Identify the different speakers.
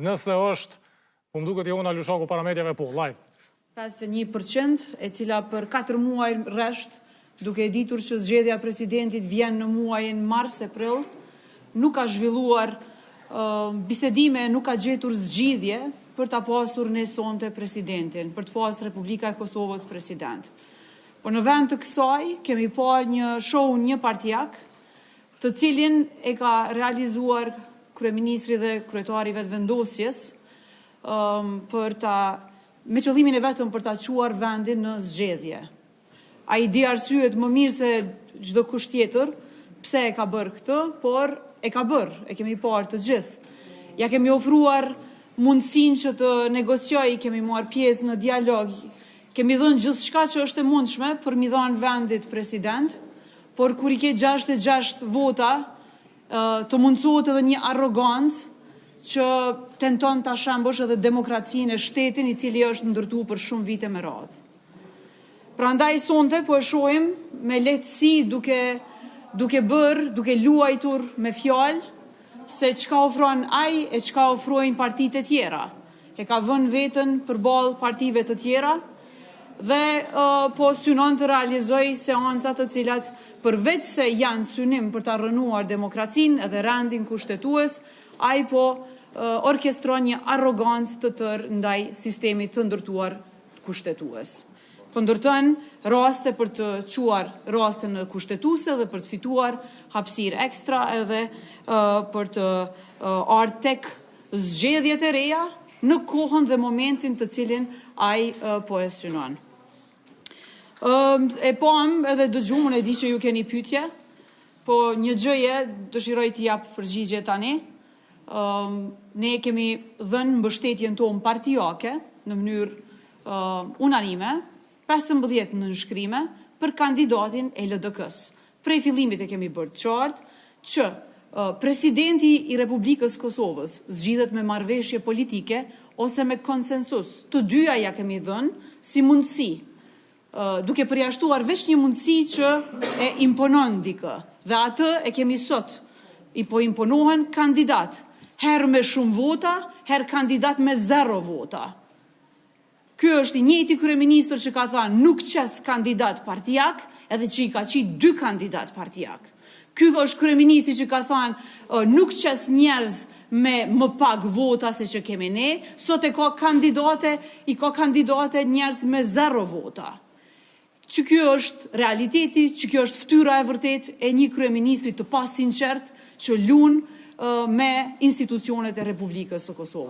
Speaker 1: Nëse është, më duket Jona Lushaku para medjave po, live.
Speaker 2: 51%, e cila për 4 muaj rresht, duke ditur që zgjedhja presidentit vjen në muajin mars-aprill, nuk ka zhvilluar bisedime, nuk ka gjetur zgjidhje për ta pasur ne sonte presidentin, për të pasur Republika e Kosovës president. Por në vend të kësaj, kemi parë një show një partijak, të cilin e ka realizuar kryeministri dhe kryetari vetëvendosjes me qëllimin e vetëm për ta çuar vendin në zgjedhje. Ai di arsyet më mirë se çdo kusht tjetër pse e ka bërë këtë, por e ka bërë, e kemi parë të gjithë. Ja kemi ofruar mundësinë që të negociojë, kemi marrë pjesë në dialog, kemi dhënë gjithçka që është e mundshme për mi dhënë vendit president, por kur i ke 66 vota, të mundsohet edhe një arrogancë që tenton ta shembush edhe demokracinë e shtetin i cili është ndërtuar për shumë vite me radhë. Prandaj sonte po e shohim me lehtësi duke luajtur me fjalë se çka ofron ai e çka ofrojnë partitë e tjera. E ka vënë veten përballë partive të tjera dhe po synon të realizoj seanca të cilat përveç se janë synim për ta rënuar demokracinë edhe rendin kushtetues, ai po orkestron një arrogancë të tërë ndaj sistemit të ndërtuar kushtetues. Po ndërton raste për të quar raste në kushtetuese dhe për të fituar hapësirë ekstra edhe për të ardhur tek zgjedhjet e reja në kohën dhe momentin të cilin ai po e synon. E pam edhe dëgjuam, e di që ju keni pyetje, po një gjëje dëshiroj t'i jap përgjigje tani. Ne kemi dhënë mbështetjen tonë partijake në mënyrë unanime, 15 nënshkrime për kandidatin e LDK-s. Prej fillimit e kemi bërë të qartë që presidenti i Republikës Kosovës zgjidhet me marrëveshje politike ose me konsensus. Të dyja ja kemi dhënë si mundësi, duke përjashtuar veç një mundësi që e imponon dikë. Dhe atë e kemi sot. I po imponohen kandidat, herë me shumë vota, herë kandidat me 0 vota. Ky është i njëjti kryeministër që ka thënë nuk qes kandidat partijak, edhe që i ka qitë 2 kandidat partijak. Ky është kryeministri që ka thënë nuk qes njerëz me më pak vota se që kemi ne, sot i ka kandidate njerëz me 0 vota. Që kjo është realiteti, që kjo është ftyra e vërtet e një kryeministri të pasinqert që lun me institucionet e Republikës së Kosovës.